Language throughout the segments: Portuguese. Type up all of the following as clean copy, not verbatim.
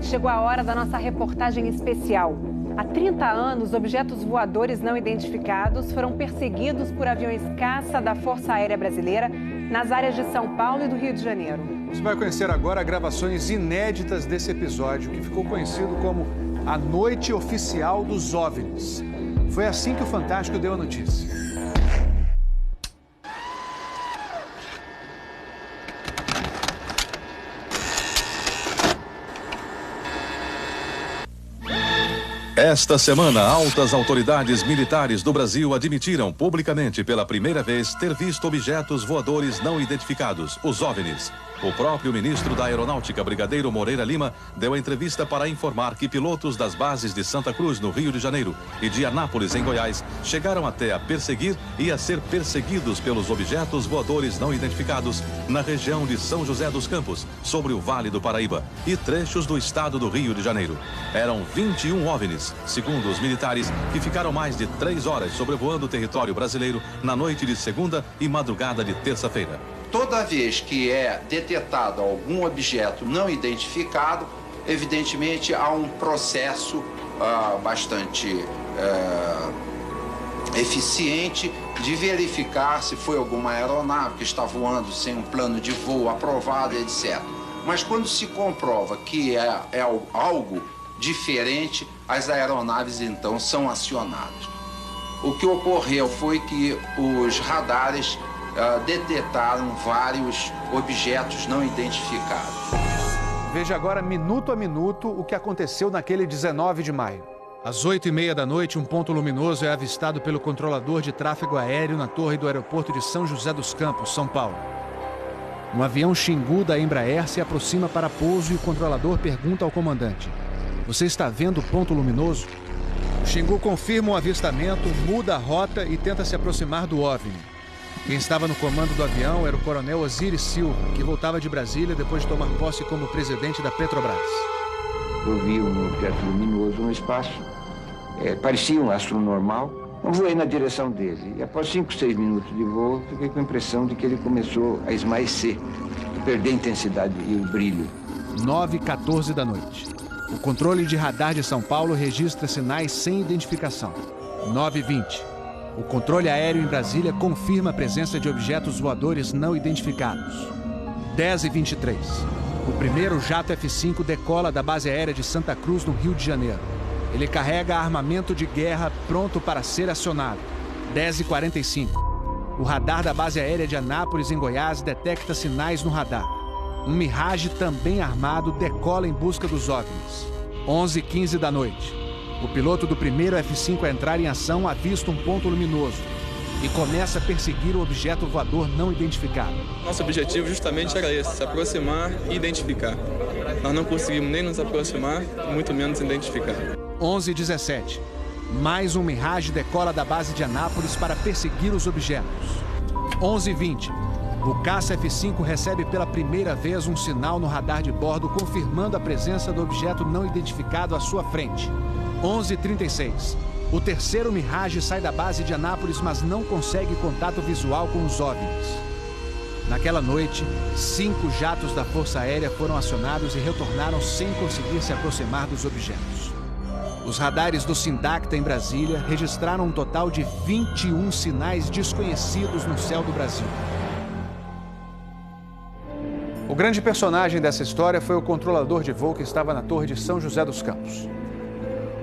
chegou a hora da nossa reportagem especial. Há 30 anos, objetos voadores não identificados foram perseguidos por aviões caça da Força Aérea Brasileira nas áreas de São Paulo e do Rio de Janeiro. Você vai conhecer agora gravações inéditas desse episódio, que ficou conhecido como a Noite Oficial dos OVNIs. Foi assim que o Fantástico deu a notícia. Esta semana, altas autoridades militares do Brasil admitiram publicamente pela primeira vez ter visto objetos voadores não identificados, os OVNIs. O próprio ministro da Aeronáutica, Brigadeiro Moreira Lima, deu a entrevista para informar que pilotos das bases de Santa Cruz, no Rio de Janeiro, e de Anápolis, em Goiás, chegaram até a perseguir e a ser perseguidos pelos objetos voadores não identificados na região de São José dos Campos, sobre o Vale do Paraíba, e trechos do estado do Rio de Janeiro. Eram 21 OVNIs, segundo os militares, que ficaram mais de 3 horas sobrevoando o território brasileiro na noite de segunda e madrugada de terça-feira. Toda vez que é detectado algum objeto não identificado, evidentemente há um processo bastante eficiente de verificar se foi alguma aeronave que está voando sem um plano de voo aprovado, etc. Mas quando se comprova que é algo diferente, as aeronaves então são acionadas. O que ocorreu foi que os radares detectaram vários objetos não identificados. Veja agora, minuto a minuto, o que aconteceu naquele 19 de maio. Às 8h30 da noite, um ponto luminoso é avistado pelo controlador de tráfego aéreo na torre do aeroporto de São José dos Campos, São Paulo. Um avião Xingu da Embraer se aproxima para pouso e o controlador pergunta ao comandante: "Você está vendo o ponto luminoso?" O Xingu confirma o avistamento, muda a rota e tenta se aproximar do OVNI. Quem estava no comando do avião era o coronel Osiris Silva, que voltava de Brasília depois de tomar posse como presidente da Petrobras. Eu vi um objeto luminoso no espaço, parecia um astro normal. Eu voei na direção dele e após 5, 6 minutos de voo, fiquei com a impressão de que ele começou a esmaecer, a perder a intensidade e o brilho. 9h14 da noite. O controle de radar de São Paulo registra sinais sem identificação. 9h20. O controle aéreo em Brasília confirma a presença de objetos voadores não identificados. 10h23. O primeiro jato F-5 decola da base aérea de Santa Cruz, no Rio de Janeiro. Ele carrega armamento de guerra pronto para ser acionado. 10h45. O radar da base aérea de Anápolis, em Goiás, detecta sinais no radar. Um Mirage também armado decola em busca dos OVNIs. 11h15 da noite. O piloto do primeiro F-5 a entrar em ação avista um ponto luminoso e começa a perseguir o objeto voador não identificado. Nosso objetivo justamente era esse, se aproximar e identificar. Nós não conseguimos nem nos aproximar, muito menos identificar. 11h17. Mais um Mirage decola da base de Anápolis para perseguir os objetos. 11h20. O caça F-5 recebe pela primeira vez um sinal no radar de bordo confirmando a presença do objeto não identificado à sua frente. 11h36. O terceiro Mirage sai da base de Anápolis, mas não consegue contato visual com os OVNIs. Naquela noite, 5 jatos da Força Aérea foram acionados e retornaram sem conseguir se aproximar dos objetos. Os radares do Sindacta em Brasília registraram um total de 21 sinais desconhecidos no céu do Brasil. O grande personagem dessa história foi o controlador de voo que estava na torre de São José dos Campos.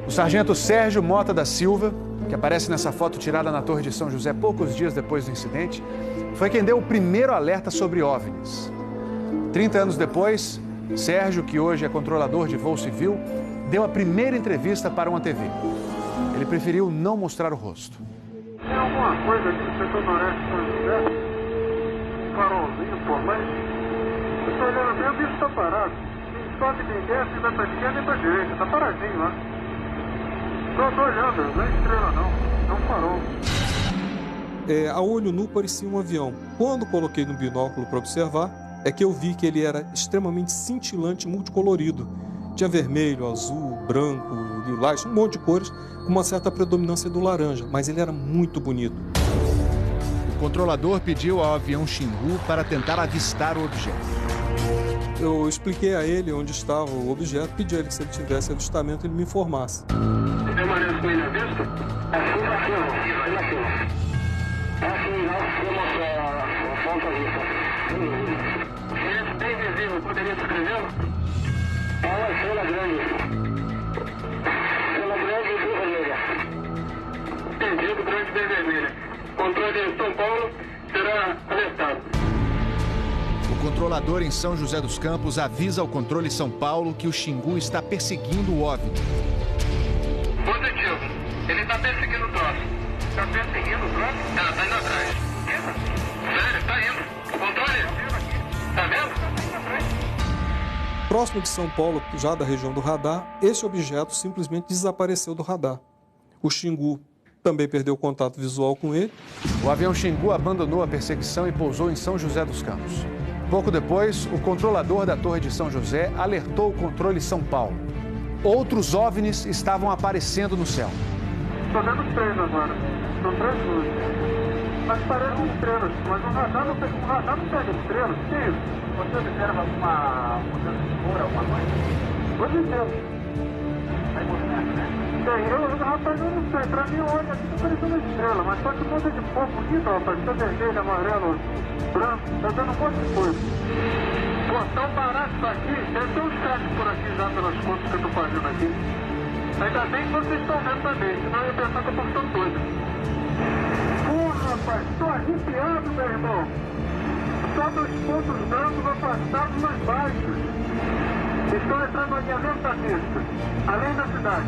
O sargento Sérgio Mota da Silva, que aparece nessa foto tirada na torre de São José poucos dias depois do incidente, foi quem deu o primeiro alerta sobre OVNIs. 30 anos depois, Sérgio, que hoje é controlador de voo civil, deu a primeira entrevista para uma TV. Ele preferiu não mostrar o rosto. Tem alguma coisa aqui no setor noreste de São José? Um farolzinho por lá? Eu estou olhando bem, o bicho está parado. Só que tem desce, vai para a esquerda e para a direita. Está paradinho lá. Estou olhando, não é estrela não. É um farol. A olho nu parecia um avião. Quando coloquei no binóculo para observar, é que eu vi que ele era extremamente cintilante, multicolorido. Tinha vermelho, azul, branco, lilás, um monte de cores, com uma certa predominância do laranja, mas ele era muito bonito. O controlador pediu ao avião Xingu para tentar avistar o objeto. Eu expliquei a ele onde estava o objeto, pedi a ele que se ele tivesse avistamento, ele me informasse. Permanece com ele à vista? Assim, nós temos a fonte à vista. Esse bem visível, poderia descrevê-lo? É uma estrela grande. Estrela grande e bem vermelha. Entendido, grande e bem vermelha. Controle de São Paulo será alertado. O controlador em São José dos Campos avisa ao controle São Paulo que o Xingu está perseguindo o OVNI. Positivo. Ele está perseguindo o troço. Está perseguindo o troço? Está indo atrás. Sério, está indo. Controle. Está vendo? Próximo de São Paulo, já da região do radar, esse objeto simplesmente desapareceu do radar. O Xingu também perdeu contato visual com ele. O avião Xingu abandonou a perseguição e pousou em São José dos Campos. Pouco depois, o controlador da Torre de São José alertou o controle São Paulo. Outros OVNIs estavam aparecendo no céu. Estou vendo 3 agora. São 3 luzes. Mas parecem estrelas. Mas o radar não pega estrelas. O que é isso? Você observa alguma mudança de cor, alguma coisa? Hoje inteiro. Vai mostrando, né? Rapaz, eu não sei. Pra mim, olha, aqui tá parecendo uma estrela. Mas só que muda de cor bonito, rapaz. Tá vermelho, amarelo, branco. Tá dando um monte de coisa. Pô, tão barato isso aqui. Deve ter uns cacos por aqui já pelas contas que eu tô fazendo aqui. Ainda bem que vocês estão vendo também. Senão eu ia pensar que eu tô ficando doido. Porra, rapaz. Tô arrepiado, meu irmão. Só 2 pontos brancos afastados mais baixos. Estão entrando no alinhamento da pista. Além da cidade.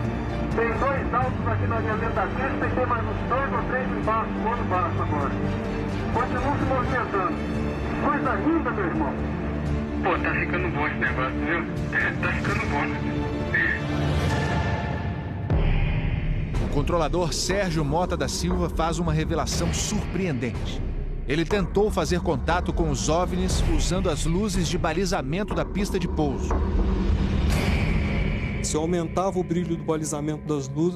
Tem 2 altos aqui no alinhamento da pista e tem mais uns 2 ou 3 embaixo, do outro baixo agora. Continuam se movimentando. Coisa linda, meu irmão. Pô, tá ficando bom esse negócio, viu? Tá ficando bom. O controlador Sérgio Mota da Silva faz uma revelação surpreendente. Ele tentou fazer contato com os OVNIs usando as luzes de balizamento da pista de pouso. Se eu aumentava o brilho do balizamento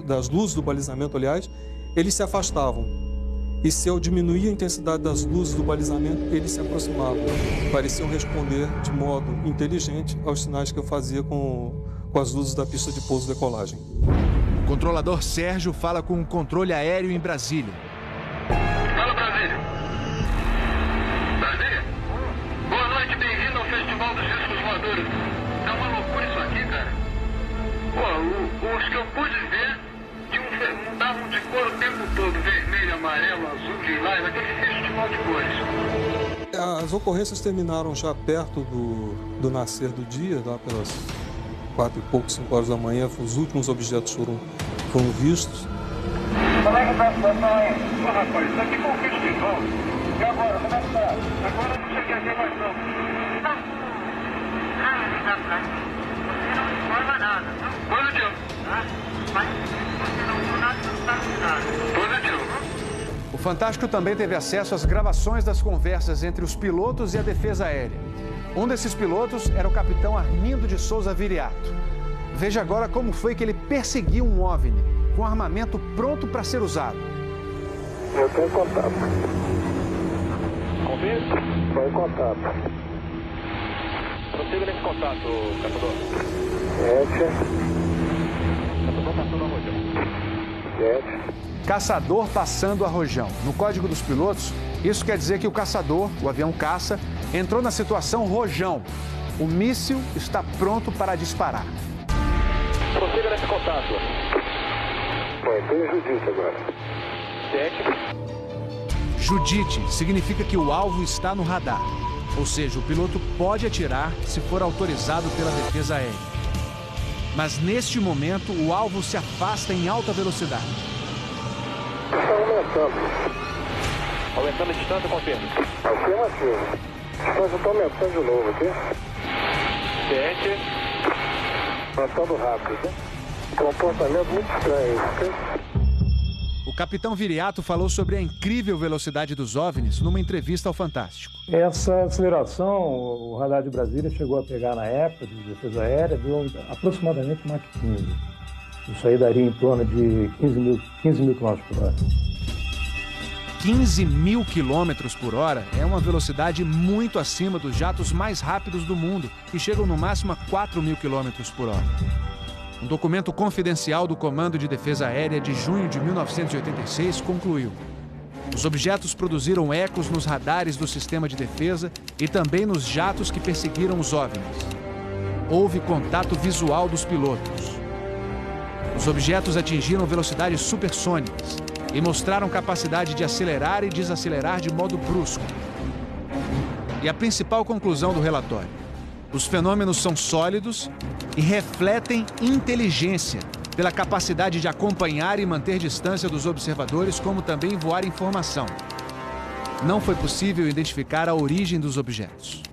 das luzes do balizamento, aliás, eles se afastavam. E se eu diminuía a intensidade das luzes do balizamento, eles se aproximavam. Pareciam responder de modo inteligente aos sinais que eu fazia com as luzes da pista de pouso e decolagem. O controlador Sérgio fala com o controle aéreo em Brasília. Fala, Brasília. Brasília? Boa noite, bem-vindo ao Festival dos Discos Voadores. É uma loucura isso aqui, cara. Pô, os que eu pude ver mudavam de cor o tempo todo. Vermelho, amarelo, azul, lilás, aquele festival de cores. As ocorrências terminaram já perto do nascer do dia, lá pelas 4 e pouco, 5 horas da manhã. Os últimos objetos foram vistos. Como é que tá a situação aí? Pô, rapaz, isso aqui foi um festival. E agora, como é que tá? Agora eu não cheguei a ver mais não. Você não informa nada, não? Positivo. Mas você não viu nada, não está nada. Positivo. O Fantástico também teve acesso às gravações das conversas entre os pilotos e a defesa aérea. Um desses pilotos era o capitão Armindo de Souza Viriato. Veja agora como foi que ele perseguiu um OVNI com armamento pronto para ser usado. Eu tenho contato. Convite? Estou em contato. Prossiga nesse contato, caçador. 7. Caçador passando a Rojão. 7. Caçador passando a Rojão. No código dos pilotos, isso quer dizer que o caçador, o avião caça, entrou na situação Rojão. O míssil está pronto para disparar. Prossiga nesse contato. Bom, tem Judite agora. 7. Judite significa que o alvo está no radar. Ou seja, o piloto pode atirar se for autorizado pela defesa aérea. Mas neste momento, o alvo se afasta em alta velocidade. Está aumentando. Aumentando a distância, confirma. Afirmativo. A distância está aumentando de novo aqui. 7. Passando rápido. Comportamento muito estranho, ok? O capitão Viriato falou sobre a incrível velocidade dos OVNIs numa entrevista ao Fantástico. Essa aceleração, o radar de Brasília chegou a pegar na época de defesa aérea, deu aproximadamente Mach 15. Isso aí daria em torno de 15 mil km por hora. 15.000 quilômetros por hora é uma velocidade muito acima dos jatos mais rápidos do mundo, que chegam no máximo a 4.000 quilômetros por hora. Um documento confidencial do Comando de Defesa Aérea de junho de 1986 concluiu: os objetos produziram ecos nos radares do sistema de defesa e também nos jatos que perseguiram os OVNIs. Houve contato visual dos pilotos. Os objetos atingiram velocidades supersônicas e mostraram capacidade de acelerar e desacelerar de modo brusco. E a principal conclusão do relatório: os fenômenos são sólidos e refletem inteligência, pela capacidade de acompanhar e manter distância dos observadores, como também voar informação. Não foi possível identificar a origem dos objetos.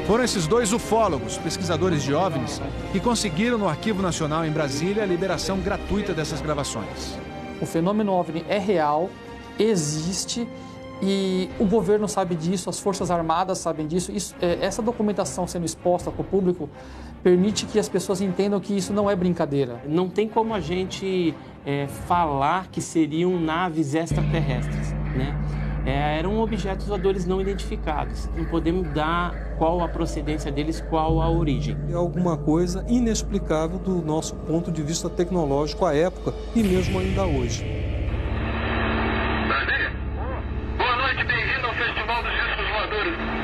Foram esses dois ufólogos, pesquisadores de OVNIs, que conseguiram no Arquivo Nacional em Brasília a liberação gratuita dessas gravações. O fenômeno OVNI é real, existe, e o governo sabe disso, as Forças Armadas sabem disso. Essa documentação sendo exposta para o público permite que as pessoas entendam que isso não é brincadeira. Não tem como a gente falar que seriam naves extraterrestres, né? Eram objetos voadores não identificados. Não podemos dar qual a procedência deles, qual a origem. É alguma coisa inexplicável do nosso ponto de vista tecnológico à época e mesmo ainda hoje. Brasília? Boa noite, bem-vindo ao Festival dos Discos Voadores.